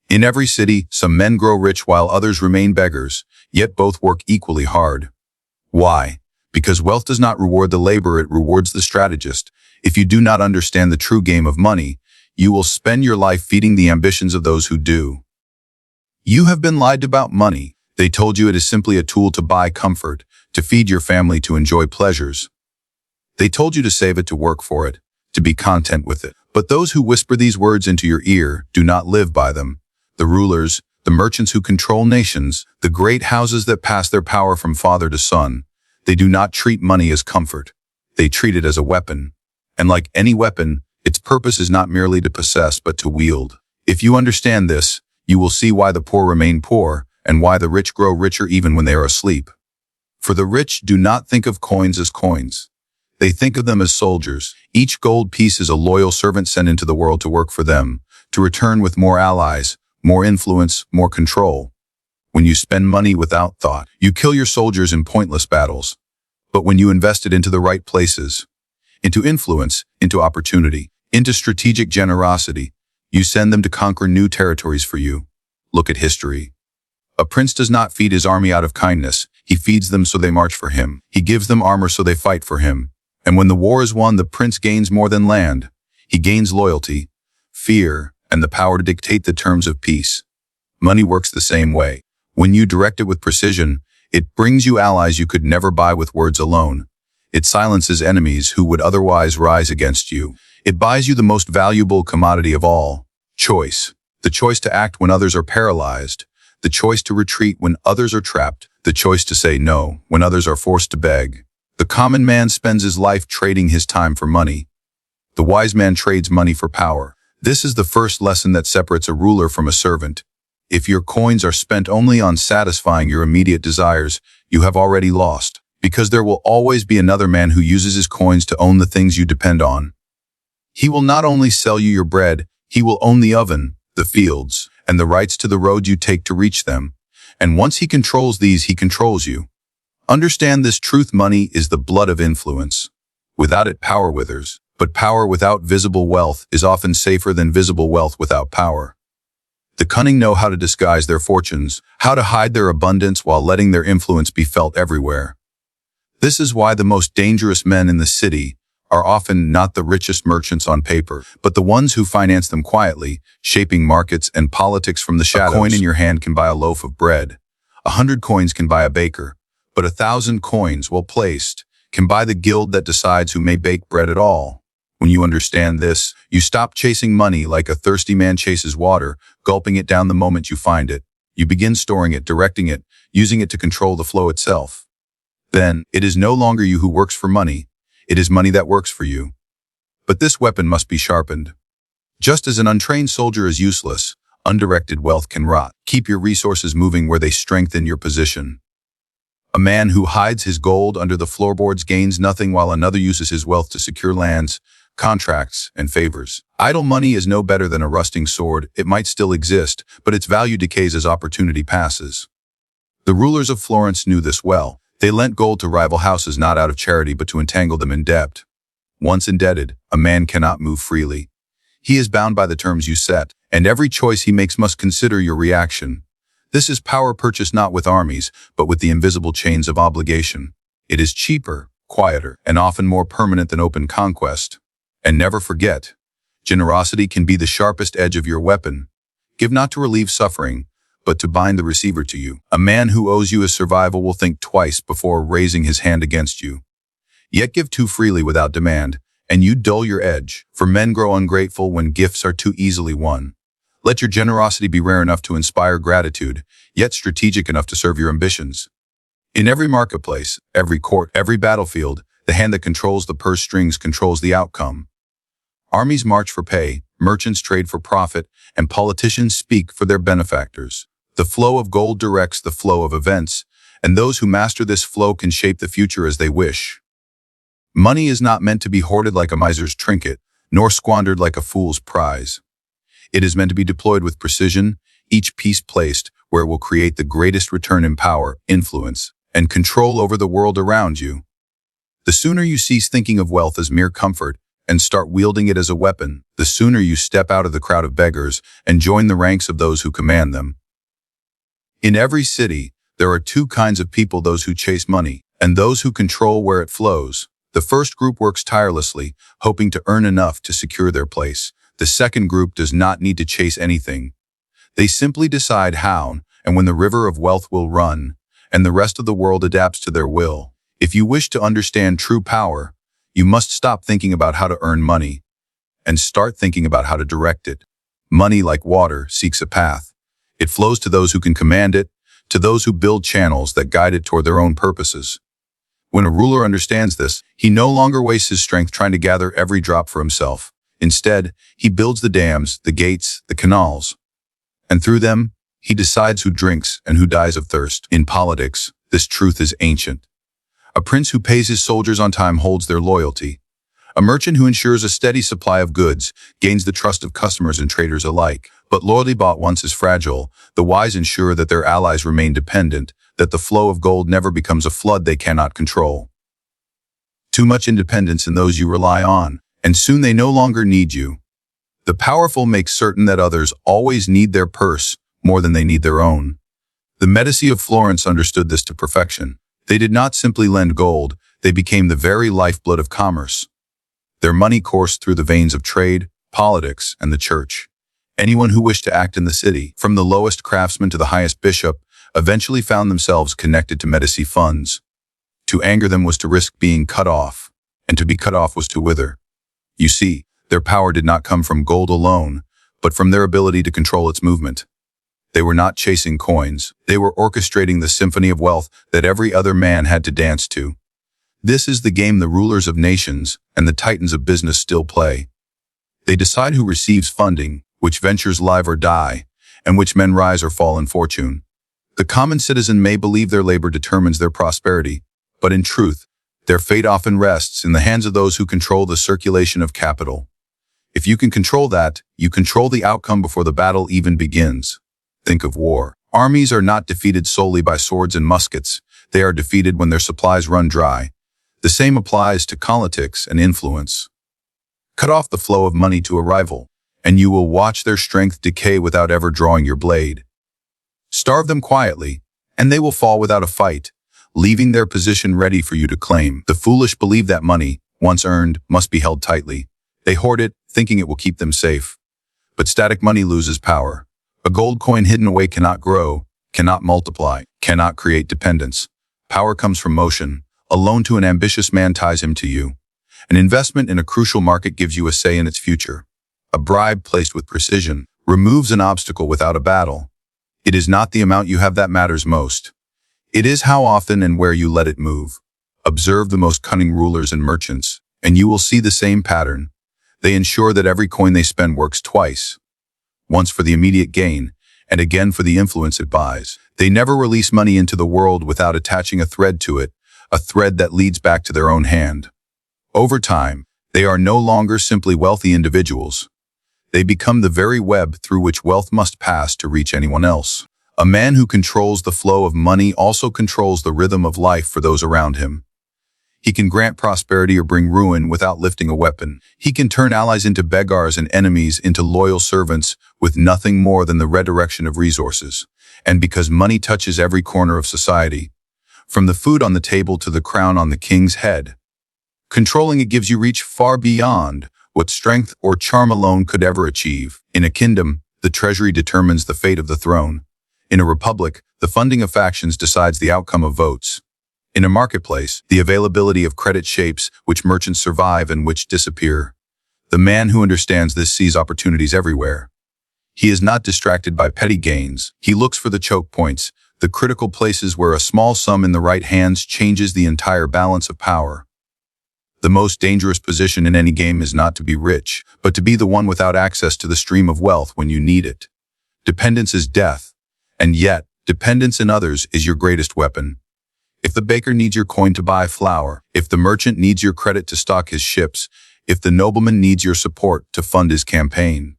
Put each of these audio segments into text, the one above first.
In every city, some men grow rich while others remain beggars, yet both work equally hard. Why? Because wealth does not reward the laborer, it rewards the strategist. If you do not understand the true game of money, you will spend your life feeding the ambitions of those who do. You have been lied about money. They told you it is simply a tool to buy comfort, to feed your family, to enjoy pleasures. They told you to save it, to work for it, to be content with it. But those who whisper these words into your ear do not live by them. The rulers, the merchants who control nations, the great houses that pass their power from father to son, they do not treat money as comfort. They treat it as a weapon. And like any weapon, its purpose is not merely to possess but to wield. If you understand this, you will see why the poor remain poor and why the rich grow richer even when they are asleep. For the rich do not think of coins as coins. They think of them as soldiers. Each gold piece is a loyal servant sent into the world to work for them, to return with more allies, more influence, more control. When you spend money without thought, you kill your soldiers in pointless battles. But when you invest it into the right places, into influence, into opportunity, into strategic generosity, you send them to conquer new territories for you. Look at history. A prince does not feed his army out of kindness. He feeds them so they march for him. He gives them armor so they fight for him. And when the war is won, the prince gains more than land. He gains loyalty, fear, and the power to dictate the terms of peace. Money works the same way. When you direct it with precision, it brings you allies you could never buy with words alone. It silences enemies who would otherwise rise against you. It buys you the most valuable commodity of all, choice. The choice to act when others are paralyzed. The choice to retreat when others are trapped. The choice to say no when others are forced to beg. The common man spends his life trading his time for money. The wise man trades money for power. This is the first lesson that separates a ruler from a servant. If your coins are spent only on satisfying your immediate desires, you have already lost, because there will always be another man who uses his coins to own the things you depend on. He will not only sell you your bread, he will own the oven, the fields, and the rights to the road you take to reach them. And once he controls these, he controls you. Understand this truth: money is the blood of influence. Without it, power withers. But power without visible wealth is often safer than visible wealth without power. The cunning know how to disguise their fortunes, how to hide their abundance while letting their influence be felt everywhere. This is why the most dangerous men in the city are often not the richest merchants on paper, but the ones who finance them quietly, shaping markets and politics from the shadows. A coin in your hand can buy a loaf of bread. 100 coins can buy a baker, but 1,000 coins, well placed, can buy the guild that decides who may bake bread at all. When you understand this, you stop chasing money like a thirsty man chases water, gulping it down the moment you find it. You begin storing it, directing it, using it to control the flow itself. Then, it is no longer you who works for money. It is money that works for you. But this weapon must be sharpened. Just as an untrained soldier is useless, undirected wealth can rot. Keep your resources moving where they strengthen your position. A man who hides his gold under the floorboards gains nothing while another uses his wealth to secure lands, contracts, and favors. Idle money is no better than a rusting sword. It might still exist, but its value decays as opportunity passes. The rulers of Florence knew this well. They lent gold to rival houses not out of charity but to entangle them in debt. Once indebted, a man cannot move freely. He is bound by the terms you set, and every choice he makes must consider your reaction. This is power purchased not with armies, but with the invisible chains of obligation. It is cheaper, quieter, and often more permanent than open conquest. And never forget, generosity can be the sharpest edge of your weapon. Give not to relieve suffering, but to bind the receiver to you. A man who owes you his survival will think twice before raising his hand against you. Yet give too freely without demand, and you dull your edge, for men grow ungrateful when gifts are too easily won. Let your generosity be rare enough to inspire gratitude, yet strategic enough to serve your ambitions. In every marketplace, every court, every battlefield, the hand that controls the purse strings controls the outcome. Armies march for pay, merchants trade for profit, and politicians speak for their benefactors. The flow of gold directs the flow of events, and those who master this flow can shape the future as they wish. Money is not meant to be hoarded like a miser's trinket, nor squandered like a fool's prize. It is meant to be deployed with precision, each piece placed where it will create the greatest return in power, influence, and control over the world around you. The sooner you cease thinking of wealth as mere comfort and start wielding it as a weapon, the sooner you step out of the crowd of beggars and join the ranks of those who command them. In every city, there are two kinds of people: those who chase money and those who control where it flows. The first group works tirelessly, hoping to earn enough to secure their place. The second group does not need to chase anything. They simply decide how and when the river of wealth will run, and the rest of the world adapts to their will. If you wish to understand true power, you must stop thinking about how to earn money and start thinking about how to direct it. Money, like water, seeks a path. It flows to those who can command it, to those who build channels that guide it toward their own purposes. When a ruler understands this, he no longer wastes his strength trying to gather every drop for himself. Instead, he builds the dams, the gates, the canals, and through them, he decides who drinks and who dies of thirst. In politics, this truth is ancient. A prince who pays his soldiers on time holds their loyalty. A merchant who ensures a steady supply of goods gains the trust of customers and traders alike. But loyalty bought once is fragile. The wise ensure that their allies remain dependent, that the flow of gold never becomes a flood they cannot control. Too much independence in those you rely on, and soon they no longer need you. The powerful make certain that others always need their purse more than they need their own. The Medici of Florence understood this to perfection. They did not simply lend gold, they became the very lifeblood of commerce. Their money coursed through the veins of trade, politics, and the church. Anyone who wished to act in the city, from the lowest craftsman to the highest bishop, eventually found themselves connected to Medici funds. To anger them was to risk being cut off, and to be cut off was to wither. You see, their power did not come from gold alone, but from their ability to control its movement. They were not chasing coins. They were orchestrating the symphony of wealth that every other man had to dance to. This is the game the rulers of nations and the titans of business still play. They decide who receives funding, which ventures live or die, and which men rise or fall in fortune. The common citizen may believe their labor determines their prosperity, but in truth, their fate often rests in the hands of those who control the circulation of capital. If you can control that, you control the outcome before the battle even begins. Think of war. Armies are not defeated solely by swords and muskets. They are defeated when their supplies run dry. The same applies to politics and influence. Cut off the flow of money to a rival, and you will watch their strength decay without ever drawing your blade. Starve them quietly, and they will fall without a fight, leaving their position ready for you to claim. The foolish believe that money, once earned, must be held tightly. They hoard it, thinking it will keep them safe. But static money loses power. A gold coin hidden away cannot grow, cannot multiply, cannot create dependence. Power comes from motion. A loan to an ambitious man ties him to you. An investment in a crucial market gives you a say in its future. A bribe placed with precision removes an obstacle without a battle. It is not the amount you have that matters most. It is how often and where you let it move. Observe the most cunning rulers and merchants, and you will see the same pattern. They ensure that every coin they spend works twice. Once for the immediate gain, and again for the influence it buys. They never release money into the world without attaching a thread to it, a thread that leads back to their own hand. Over time, they are no longer simply wealthy individuals. They become the very web through which wealth must pass to reach anyone else. A man who controls the flow of money also controls the rhythm of life for those around him. He can grant prosperity or bring ruin without lifting a weapon. He can turn allies into beggars and enemies into loyal servants with nothing more than the redirection of resources. And because money touches every corner of society, from the food on the table to the crown on the king's head, controlling it gives you reach far beyond what strength or charm alone could ever achieve. In a kingdom, the treasury determines the fate of the throne. In a republic, the funding of factions decides the outcome of votes. In a marketplace, the availability of credit shapes which merchants survive and which disappear. The man who understands this sees opportunities everywhere. He is not distracted by petty gains. He looks for the choke points, the critical places where a small sum in the right hands changes the entire balance of power. The most dangerous position in any game is not to be rich, but to be the one without access to the stream of wealth when you need it. Dependence is death, and yet, dependence in others is your greatest weapon. If the baker needs your coin to buy flour, if the merchant needs your credit to stock his ships, if the nobleman needs your support to fund his campaign,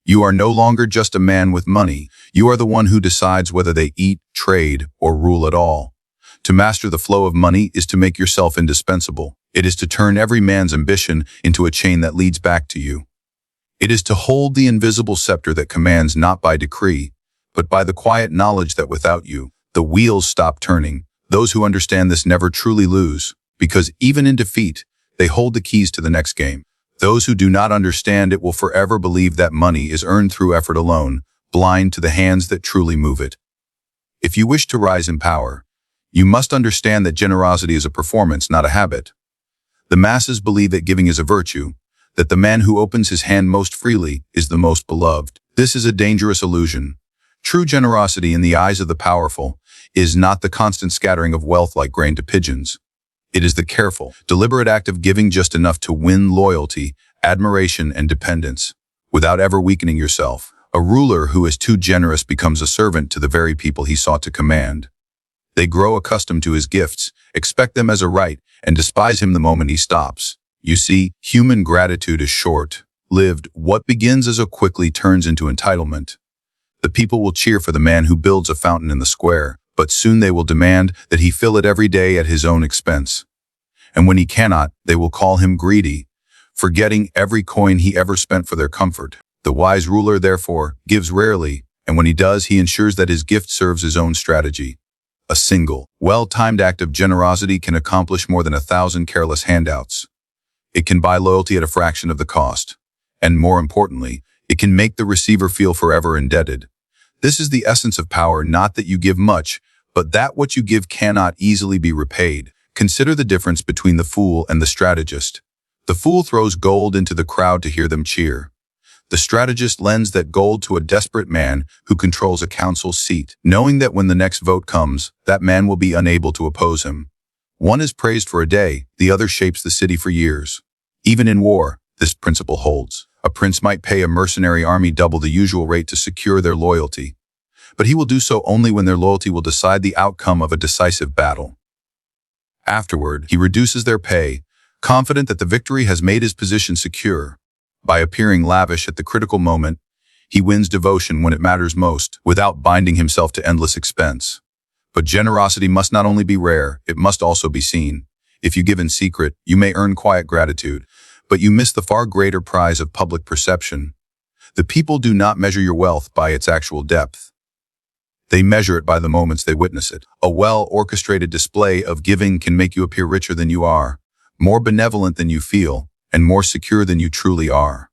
you are no longer just a man with money. You are the one who decides whether they eat, trade, or rule at all. To master the flow of money is to make yourself indispensable. It is to turn every man's ambition into a chain that leads back to you. It is to hold the invisible scepter that commands not by decree, but by the quiet knowledge that without you, the wheels stop turning. Those who understand this never truly lose, because even in defeat, they hold the keys to the next game. Those who do not understand it will forever believe that money is earned through effort alone, blind to the hands that truly move it. If you wish to rise in power, you must understand that generosity is a performance, not a habit. The masses believe that giving is a virtue, that the man who opens his hand most freely is the most beloved. This is a dangerous illusion. True generosity in the eyes of the powerful is not the constant scattering of wealth like grain to pigeons. It is the careful, deliberate act of giving just enough to win loyalty, admiration, and dependence, without ever weakening yourself. A ruler who is too generous becomes a servant to the very people he sought to command. They grow accustomed to his gifts, expect them as a right, and despise him the moment he stops. You see, human gratitude is short-lived. What begins as a quickly turns into entitlement. The people will cheer for the man who builds a fountain in the square, but soon they will demand that he fill it every day at his own expense. And when he cannot, they will call him greedy, forgetting every coin he ever spent for their comfort. The wise ruler, therefore, gives rarely, and when he does, he ensures that his gift serves his own strategy. A single, well-timed act of generosity can accomplish more than 1,000 careless handouts. It can buy loyalty at a fraction of the cost. And more importantly, it can make the receiver feel forever indebted. This is the essence of power, not that you give much, but that what you give cannot easily be repaid. Consider the difference between the fool and the strategist. The fool throws gold into the crowd to hear them cheer. The strategist lends that gold to a desperate man who controls a council's seat, knowing that when the next vote comes, that man will be unable to oppose him. One is praised for a day, the other shapes the city for years. Even in war, this principle holds. A prince might pay a mercenary army double the usual rate to secure their loyalty, but he will do so only when their loyalty will decide the outcome of a decisive battle. Afterward, he reduces their pay, confident that the victory has made his position secure. By appearing lavish at the critical moment, he wins devotion when it matters most, without binding himself to endless expense. But generosity must not only be rare, it must also be seen. If you give in secret, you may earn quiet gratitude, but you miss the far greater prize of public perception. The people do not measure your wealth by its actual depth. They measure it by the moments they witness it. A well-orchestrated display of giving can make you appear richer than you are, more benevolent than you feel, and more secure than you truly are.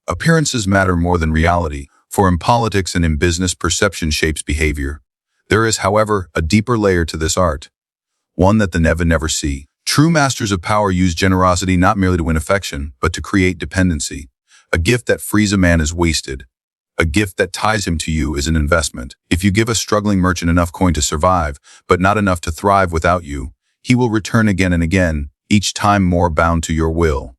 Appearances matter more than reality, for in politics and in business, perception shapes behavior. There is, however, a deeper layer to this art, one that the never see. True masters of power use generosity not merely to win affection, but to create dependency. A gift that frees a man is wasted. A gift that ties him to you is an investment. If you give a struggling merchant enough coin to survive, but not enough to thrive without you, he will return again and again, each time more bound to your will.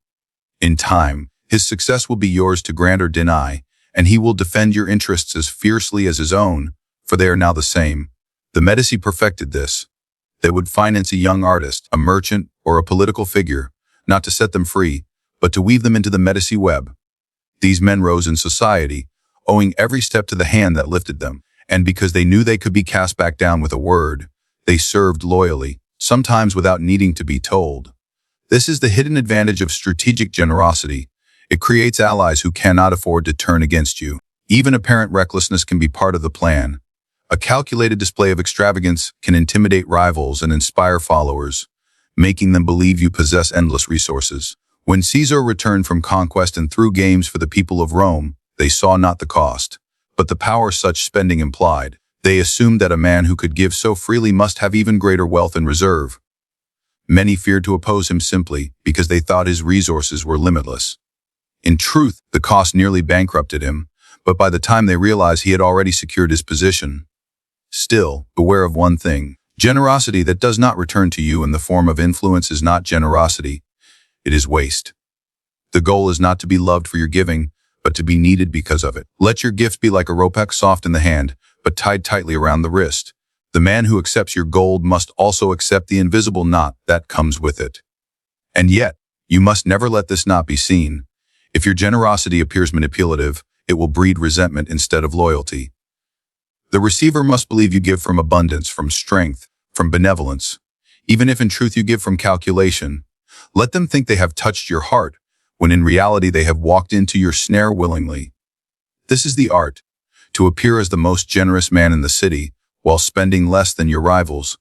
In time, his success will be yours to grant or deny, and he will defend your interests as fiercely as his own, for they are now the same. The Medici perfected this. They would finance a young artist, a merchant, or a political figure, not to set them free, but to weave them into the Medici web. These men rose in society, owing every step to the hand that lifted them, and because they knew they could be cast back down with a word, they served loyally, sometimes without needing to be told. This is the hidden advantage of strategic generosity. It creates allies who cannot afford to turn against you. Even apparent recklessness can be part of the plan. A calculated display of extravagance can intimidate rivals and inspire followers, making them believe you possess endless resources. When Caesar returned from conquest and threw games for the people of Rome, they saw not the cost, but the power such spending implied. They assumed that a man who could give so freely must have even greater wealth in reserve. Many feared to oppose him simply because they thought his resources were limitless. In truth, the cost nearly bankrupted him, but by the time they realized he had already secured his position. Still, beware of one thing. Generosity that does not return to you in the form of influence is not generosity. It is waste. The goal is not to be loved for your giving, but to be needed because of it. Let your gift be like a ropex, soft in the hand, but tied tightly around the wrist. The man who accepts your gold must also accept the invisible knot that comes with it. And yet, you must never let this knot be seen. If your generosity appears manipulative, it will breed resentment instead of loyalty. The receiver must believe you give from abundance, from strength, from benevolence, even if in truth you give from calculation. Let them think they have touched your heart, when in reality they have walked into your snare willingly. This is the art, to appear as the most generous man in the city, while spending less than your rivals,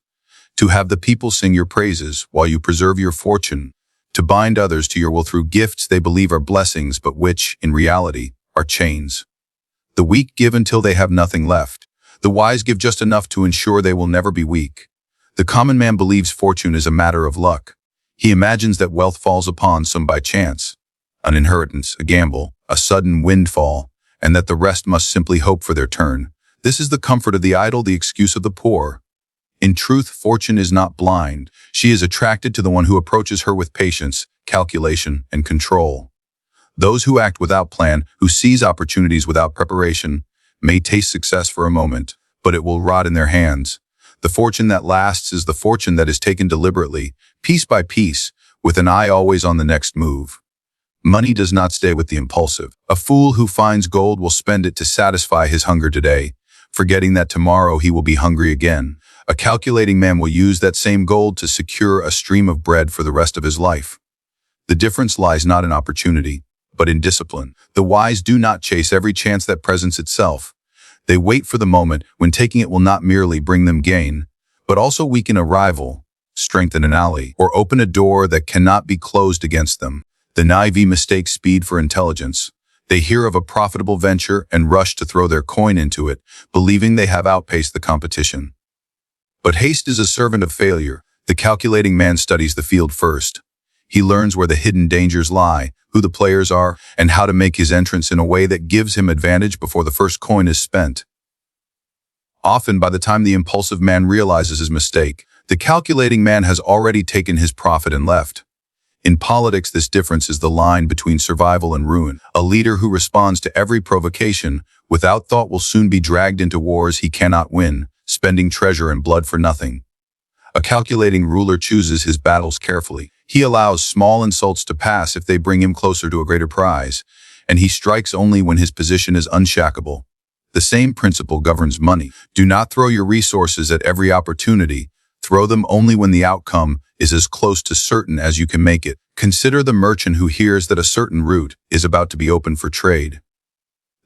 to have the people sing your praises while you preserve your fortune, to bind others to your will through gifts they believe are blessings but which, in reality, are chains. The weak give until they have nothing left. The wise give just enough to ensure they will never be weak. The common man believes fortune is a matter of luck. He imagines that wealth falls upon some by chance, an inheritance, a gamble, a sudden windfall, and that the rest must simply hope for their turn. This is the comfort of the idle, the excuse of the poor. In truth, fortune is not blind. She is attracted to the one who approaches her with patience, calculation, and control. Those who act without plan, who seize opportunities without preparation, may taste success for a moment, but it will rot in their hands. The fortune that lasts is the fortune that is taken deliberately, piece by piece, with an eye always on the next move. Money does not stay with the impulsive. A fool who finds gold will spend it to satisfy his hunger today, forgetting that tomorrow he will be hungry again. A calculating man will use that same gold to secure a stream of bread for the rest of his life. The difference lies not in opportunity, but in discipline. The wise do not chase every chance that presents itself. They wait for the moment when taking it will not merely bring them gain, but also weaken a rival, strengthen an ally, or open a door that cannot be closed against them. The naive mistake speed for intelligence. They hear of a profitable venture and rush to throw their coin into it, believing they have outpaced the competition. But haste is a servant of failure. The calculating man studies the field first. He learns where the hidden dangers lie, who the players are, and how to make his entrance in a way that gives him advantage before the first coin is spent. Often, by the time the impulsive man realizes his mistake, the calculating man has already taken his profit and left. In politics, this difference is the line between survival and ruin. A leader who responds to every provocation without thought will soon be dragged into wars he cannot win, spending treasure and blood for nothing. A calculating ruler chooses his battles carefully. He allows small insults to pass if they bring him closer to a greater prize, and he strikes only when his position is unshackable. The same principle governs money. Do not throw your resources at every opportunity. Throw them only when the outcome is as close to certain as you can make it. Consider the merchant who hears that a certain route is about to be opened for trade.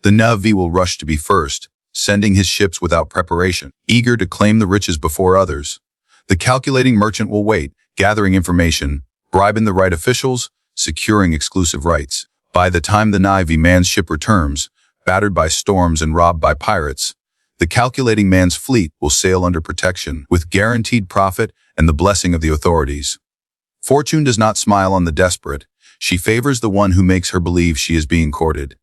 The navvy will rush to be first, sending his ships without preparation, eager to claim the riches before others. The calculating merchant will wait, gathering information, bribing the right officials, securing exclusive rights. By the time the navvy man's ship returns, battered by storms and robbed by pirates, the calculating man's fleet will sail under protection, with guaranteed profit and the blessing of the authorities. Fortune does not smile on the desperate. She favors the one who makes her believe she is being courted.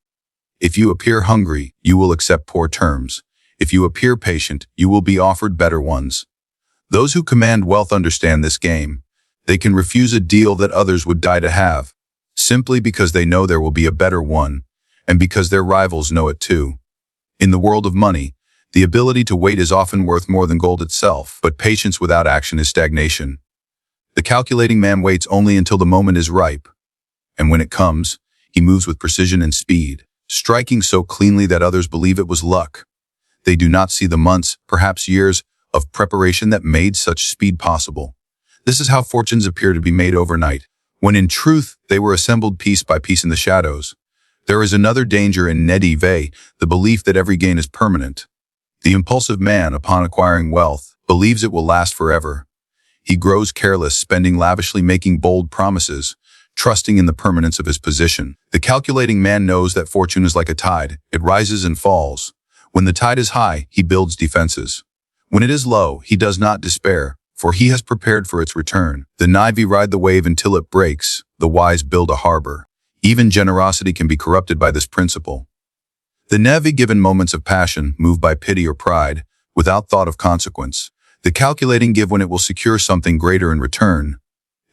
If you appear hungry, you will accept poor terms. If you appear patient, you will be offered better ones. Those who command wealth understand this game. They can refuse a deal that others would die to have, simply because they know there will be a better one, and because their rivals know it too. In the world of money, the ability to wait is often worth more than gold itself, but patience without action is stagnation. The calculating man waits only until the moment is ripe, and when it comes, he moves with precision and speed, striking so cleanly that others believe it was luck. They do not see the months, perhaps years, of preparation that made such speed possible. This is how fortunes appear to be made overnight, when in truth they were assembled piece by piece in the shadows. There is another danger in naive, the belief that every gain is permanent. The impulsive man, upon acquiring wealth, believes it will last forever. He grows careless, spending lavishly, making bold promises, trusting in the permanence of his position. The calculating man knows that fortune is like a tide. It rises and falls. When the tide is high, he builds defenses. When it is low, he does not despair, for he has prepared for its return. The naive ride the wave until it breaks. The wise build a harbor. Even generosity can be corrupted by this principle. The naive give in moments of passion, moved by pity or pride, without thought of consequence. The calculating give when it will secure something greater in return.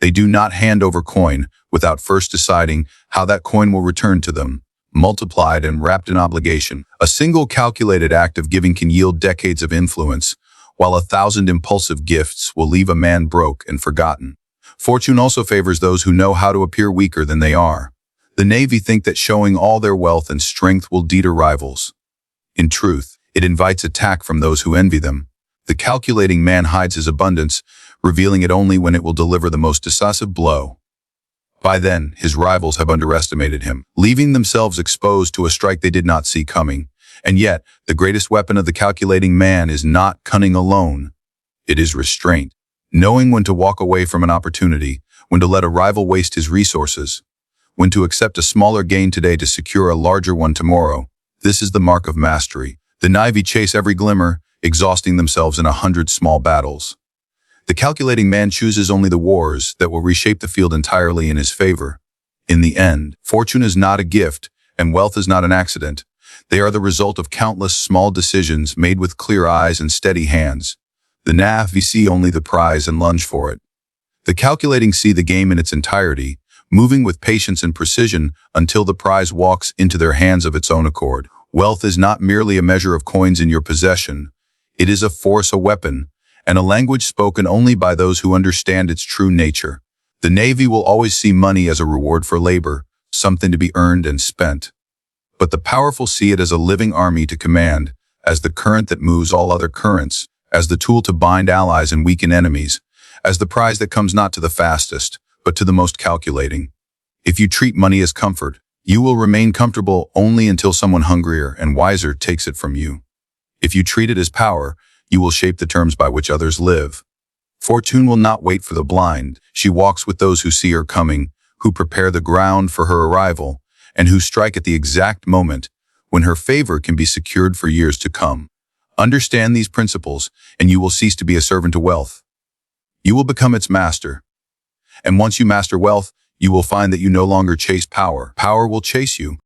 They do not hand over coin without first deciding how that coin will return to them, multiplied and wrapped in obligation. A single calculated act of giving can yield decades of influence, while 1,000 impulsive gifts will leave a man broke and forgotten. Fortune also favors those who know how to appear weaker than they are. The navy think that showing all their wealth and strength will deter rivals. In truth, it invites attack from those who envy them. The calculating man hides his abundance, revealing it only when it will deliver the most decisive blow. By then, his rivals have underestimated him, leaving themselves exposed to a strike they did not see coming. And yet, the greatest weapon of the calculating man is not cunning alone. It is restraint. Knowing when to walk away from an opportunity, when to let a rival waste his resources, when to accept a smaller gain today to secure a larger one tomorrow. This is the mark of mastery. The naive chase every glimmer, exhausting themselves in 100 small battles. The calculating man chooses only the wars that will reshape the field entirely in his favor. In the end, fortune is not a gift, and wealth is not an accident. They are the result of countless small decisions made with clear eyes and steady hands. The naive see only the prize and lunge for it. The calculating see the game in its entirety, moving with patience and precision until the prize walks into their hands of its own accord. Wealth is not merely a measure of coins in your possession. It is a force, a weapon, and a language spoken only by those who understand its true nature. The Navy will always see money as a reward for labor, something to be earned and spent. But the powerful see it as a living army to command, as the current that moves all other currents, as the tool to bind allies and weaken enemies, as the prize that comes not to the fastest, but to the most calculating. If you treat money as comfort, you will remain comfortable only until someone hungrier and wiser takes it from you. If you treat it as power, you will shape the terms by which others live. Fortune will not wait for the blind. She walks with those who see her coming, who prepare the ground for her arrival, and who strike at the exact moment when her favor can be secured for years to come. Understand these principles, and you will cease to be a servant to wealth. You will become its master. And once you master wealth, you will find that you no longer chase power. Power will chase you.